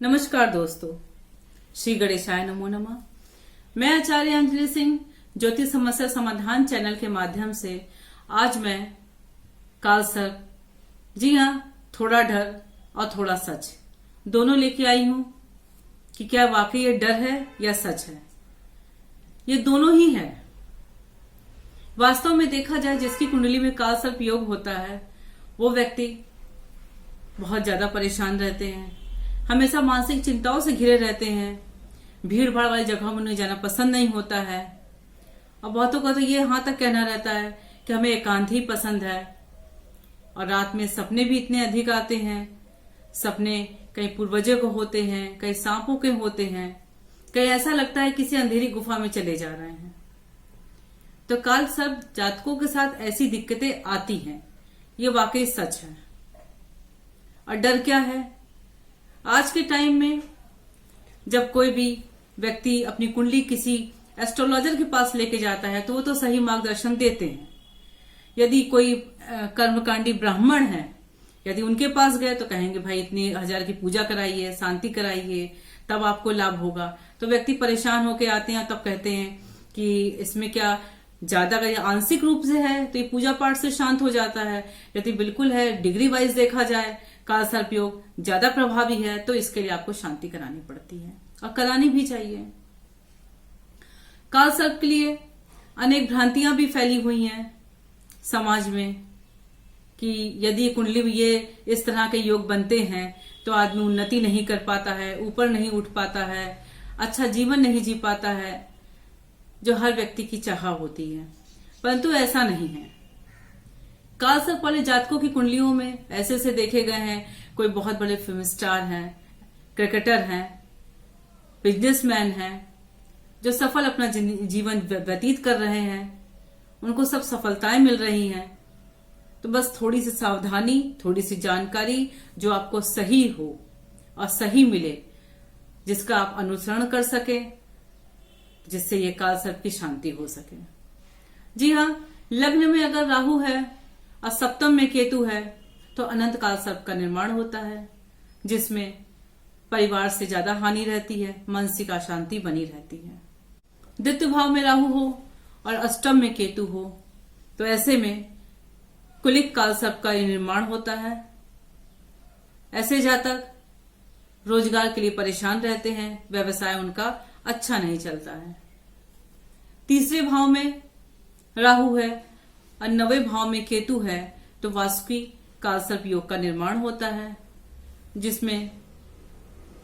नमस्कार दोस्तों, श्री गणेशाय नमो नमः। मैं आचार्य अंजलि सिंह ज्योतिष समस्या समाधान चैनल के माध्यम से आज मैं काल सर्प, जी हाँ, थोड़ा डर और थोड़ा सच दोनों लेके आई हूं कि क्या वाकई ये डर है या सच है। ये दोनों ही है। वास्तव में देखा जाए, जिसकी कुंडली में काल सर्प योग होता है वो व्यक्ति बहुत ज्यादा परेशान रहते हैं, हमेशा मानसिक चिंताओं से घिरे रहते हैं, भीड़ भाड़ वाली जगहों में उन्हें जाना पसंद नहीं होता है और बहुतों का तो ये यहां तक कहना रहता है कि हमें एकांत ही पसंद है। और रात में सपने भी इतने अधिक आते हैं। सपने कहीं पूर्वजों को होते हैं, कहीं सांपों के होते हैं, कहीं ऐसा लगता है किसी अंधेरी गुफा में चले जा रहे हैं। तो काल सर्प जातकों के साथ ऐसी दिक्कतें आती हैं, ये वाकई सच है। और डर क्या है? आज के टाइम में जब कोई भी व्यक्ति अपनी कुंडली किसी एस्ट्रोलॉजर के पास लेके जाता है तो वो तो सही मार्गदर्शन देते हैं। यदि कोई कर्मकांडी ब्राह्मण है, यदि उनके पास गए तो कहेंगे भाई इतनी हजार की पूजा कराइए, शांति कराइए, तब आपको लाभ होगा। तो व्यक्ति परेशान होके आते हैं, तब कहते हैं कि इसमें क्या ज्यादा अगर आंशिक रूप से है तो ये पूजा पाठ से शांत हो जाता है। यदि बिल्कुल है, डिग्री वाइज देखा जाए, काल सर्प योग ज्यादा प्रभावी है तो इसके लिए आपको शांति करानी पड़ती है और करानी भी चाहिए। काल सर्प के लिए अनेक भ्रांतियां भी फैली हुई हैं समाज में कि यदि कुंडली में ये इस तरह के योग बनते हैं तो आदमी उन्नति नहीं कर पाता है, ऊपर नहीं उठ पाता है, अच्छा जीवन नहीं जी पाता है, जो हर व्यक्ति की चाह होती है। परंतु ऐसा नहीं है। काल सर्प वाले जातकों की कुंडलियों में ऐसे ऐसे देखे गए हैं, कोई बहुत बड़े फिल्म स्टार हैं, क्रिकेटर हैं, बिजनेसमैन हैं, जो सफल अपना जीवन व्यतीत कर रहे हैं, उनको सब सफलताएं मिल रही हैं। तो बस थोड़ी सी सावधानी, थोड़ी सी जानकारी जो आपको सही हो और सही मिले, जिसका आप अनुसरण कर सके, जिससे ये काल सर्प की शांति हो सके। जी हाँ, लग्न में अगर राहु है और सप्तम में केतु है तो अनंत काल सर्प का निर्माण होता है, जिसमें परिवार से ज्यादा हानि रहती है, मानसिक अशांति बनी रहती है। द्वितीय भाव में राहु हो और अष्टम में केतु हो तो ऐसे में कुलिक काल सर्प का निर्माण होता है। ऐसे जातक रोजगार के लिए परेशान रहते हैं, व्यवसाय उनका अच्छा नहीं चलता है। तीसरे भाव में राहु है और नवे भाव में केतु है तो वासुकी काल सर्प योग का निर्माण होता है, जिसमें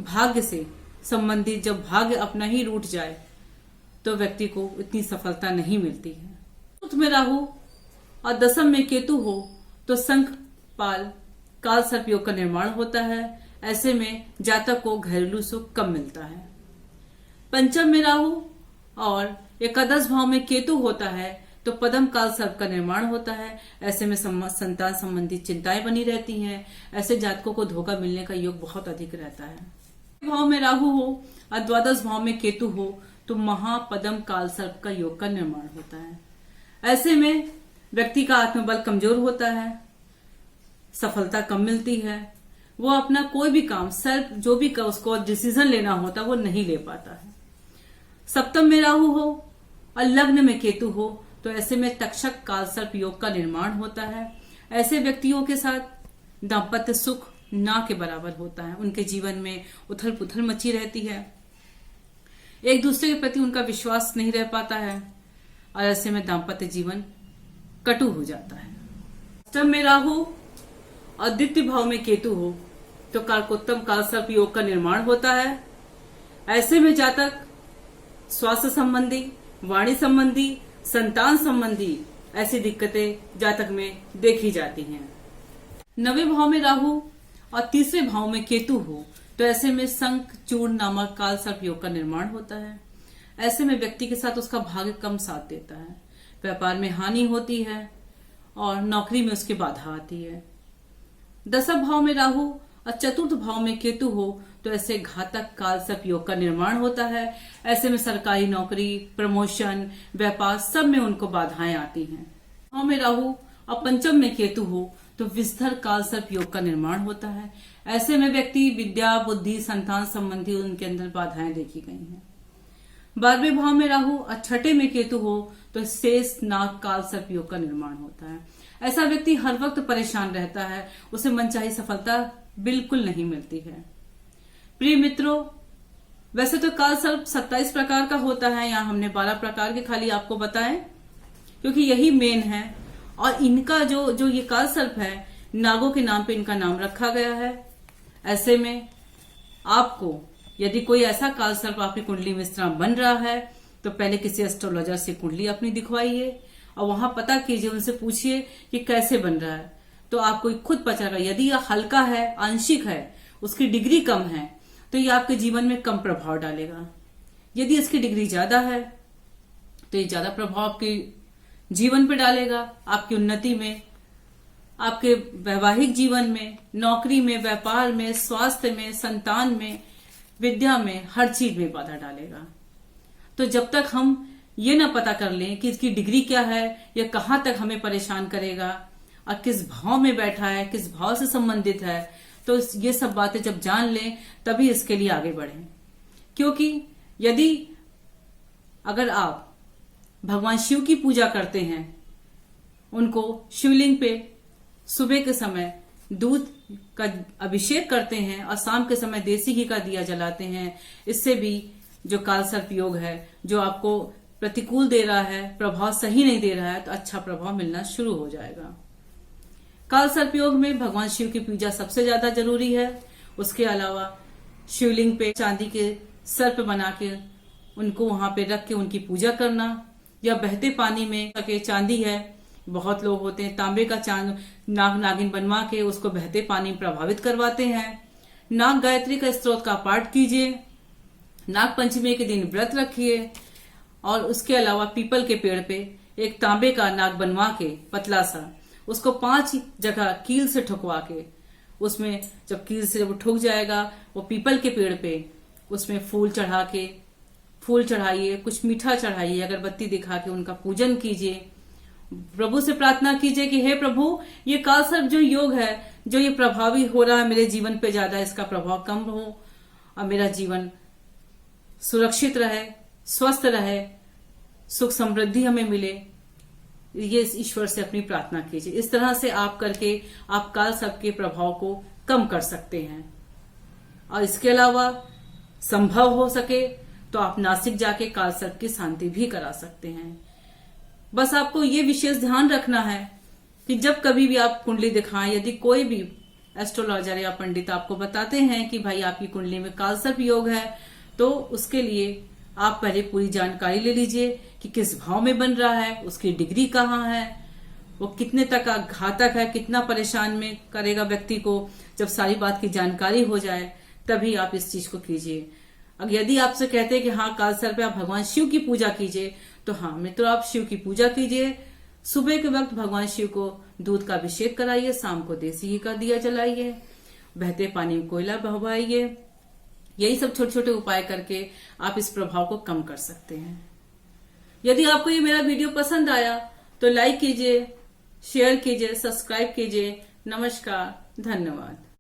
भाग्य से संबंधित जब भाग्य अपना ही रूठ जाए तो व्यक्ति को इतनी सफलता नहीं मिलती है। चतुर्थ में राहु और दसम में केतु हो तो शंखपाल काल सर्प योग का निर्माण होता है। ऐसे में जातक को घरेलू सुख कम मिलता है। पंचम में राहु और एकादश भाव में केतु होता है तो पद्म काल सर्प का निर्माण होता है। ऐसे में संतान संबंधी चिंताएं बनी रहती हैं। ऐसे जातकों को धोखा मिलने का योग बहुत अधिक रहता है। भाव में राहु हो और द्वादश भाव में केतु हो तो महापद्म काल सर्प का योग का निर्माण होता है। ऐसे में व्यक्ति का आत्मबल कमजोर होता है, सफलता कम मिलती है, वो अपना कोई भी काम सेल्फ जो भी उसको डिसीजन लेना होता वो नहीं ले पाता है। सप्तम में राहु हो और लग्न में केतु हो तो ऐसे में तक्षक काल सर्प योग का निर्माण होता है। ऐसे व्यक्तियों के साथ दाम्पत्य सुख ना के बराबर होता है। उनके जीवन में उथल पुथल मची रहती है, एक दूसरे के प्रति उनका विश्वास नहीं रह पाता है और ऐसे में दाम्पत्य जीवन कटु हो जाता है। अष्टम में राहु और द्वितीय भाव में केतु हो तो कालकोत्तम काल सर्प योग का निर्माण होता है। ऐसे में जातक स्वास्थ्य संबंधी, वाणी संबंधी, संतान संबंधी ऐसी दिक्कतें जातक में देखी जाती हैं। नवे भाव में राहु और तीसरे भाव में केतु हो तो ऐसे में शंख चूर्ण नामक काल सर्प योग का निर्माण होता है। ऐसे में व्यक्ति के साथ उसका भाग्य कम साथ देता है, व्यापार में हानि होती है और नौकरी में उसकी बाधा आती है। दसम भाव में राहु और चतुर्थ भाव में केतु हो तो ऐसे घातक काल सर्प योग का निर्माण होता है। ऐसे में सरकारी नौकरी, प्रमोशन, व्यापार सब में उनको बाधाएं आती हैं। भाव में राहु और पंचम में केतु हो तो विस्तर काल सर्प योग का निर्माण होता है। ऐसे में व्यक्ति विद्या, बुद्धि, संतान संबंधी उनके अंदर बाधाएं देखी गई हैं। 12वें भाव में राहु और 6ठे में केतु हो तो शेष नाग काल सर्प योग का निर्माण होता है। ऐसा व्यक्ति हर वक्त परेशान रहता है, उसे मनचाही सफलता बिल्कुल नहीं मिलती है। प्रिय मित्रों, वैसे तो काल सर्प 27 प्रकार का होता है, यहाँ हमने 12 प्रकार के खाली आपको बताएं क्योंकि यही मेन है। और इनका जो ये काल सर्प है, नागों के नाम पे इनका नाम रखा गया है। ऐसे में आपको यदि कोई ऐसा काल सर्प आपकी कुंडली में इस तरह बन रहा है तो पहले किसी एस्ट्रोलॉजर से कुंडली अपनी दिखवाइए और वहां पता कीजिए, उनसे पूछिए कि कैसे बन रहा है, तो आपको खुद पता चलेगा। यदि यह हल्का है, आंशिक है, उसकी डिग्री कम है तो ये आपके जीवन में कम प्रभाव डालेगा। यदि इसकी डिग्री ज्यादा है तो ये ज्यादा प्रभाव आपके जीवन पे डालेगा, आपकी उन्नति में, आपके वैवाहिक जीवन में, नौकरी में, व्यापार में, स्वास्थ्य में, संतान में, विद्या में, हर चीज में बाधा डालेगा। तो जब तक हम ये ना पता कर लें कि इसकी डिग्री क्या है, या कहां तक हमें परेशान करेगा और किस भाव में बैठा है, किस भाव से संबंधित है, तो ये सब बातें जब जान लें तभी इसके लिए आगे बढ़ें। क्योंकि यदि अगर आप भगवान शिव की पूजा करते हैं, उनको शिवलिंग पे सुबह के समय दूध का अभिषेक करते हैं और शाम के समय देसी घी का दिया जलाते हैं, इससे भी जो काल सर्प योग है, जो आपको प्रतिकूल दे रहा है, प्रभाव सही नहीं दे रहा है, तो अच्छा प्रभाव मिलना शुरू हो जाएगा। काल सर्प योग में भगवान शिव की पूजा सबसे ज्यादा जरूरी है। उसके अलावा शिवलिंग पे चांदी के सर्प बना के उनको वहां पे रख के उनकी पूजा करना, या बहते पानी में चांदी है, बहुत लोग होते हैं तांबे का नाग नागिन बनवा के उसको बहते पानी में प्रभावित करवाते हैं। नाग गायत्री का स्तोत्र का पाठ कीजिए, नाग पंचमी के दिन व्रत रखिए, और उसके अलावा पीपल के पेड़ पे एक तांबे का नाग बनवा के पतला सा उसको 5 जगह कील से ठुकवा के, उसमें जब कील से जब ठुक जाएगा, वो पीपल के पेड़ पे उसमें फूल चढ़ाइए, कुछ मीठा चढ़ाइए, अगरबत्ती दिखा के उनका पूजन कीजिए। प्रभु से प्रार्थना कीजिए कि हे प्रभु, ये काल सर्प जो योग है, जो ये प्रभावी हो रहा है मेरे जीवन पे ज्यादा, इसका प्रभाव कम हो और मेरा जीवन सुरक्षित रहे, स्वस्थ रहे, सुख समृद्धि हमें मिले। ये ईश्वर से अपनी प्रार्थना कीजिए। इस तरह से आप करके आप काल सर्प के प्रभाव को कम कर सकते हैं। और इसके अलावा संभव हो सके तो आप नासिक जाके काल सर्प की शांति भी करा सकते हैं। बस आपको ये विशेष ध्यान रखना है कि जब कभी भी आप कुंडली दिखाएं, यदि कोई भी एस्ट्रोलॉजर या पंडित आपको बताते हैं कि भाई आपकी कुंडली में काल सर्प योग है, तो उसके लिए आप पहले पूरी जानकारी ले लीजिए कि किस भाव में बन रहा है, उसकी डिग्री कहाँ है, वो कितने तक घातक है, कितना परेशान में करेगा व्यक्ति को। जब सारी बात की जानकारी हो जाए तभी आप इस चीज को कीजिए। अगर यदि आपसे कहते हैं कि हाँ काल सर्प है, आप भगवान शिव की पूजा कीजिए, तो हाँ मित्रों, आप शिव की पूजा कीजिए। सुबह के वक्त भगवान शिव को दूध का अभिषेक कराइए, शाम को देसी घी का दिया जलाइए, बहते पानी में कोयला बहवाइए। यही सब छोटे छोटे उपाय करके आप इस प्रभाव को कम कर सकते हैं। यदि आपको ये मेरा वीडियो पसंद आया तो लाइक कीजिए, शेयर कीजिए, सब्सक्राइब कीजिए। नमस्कार, धन्यवाद।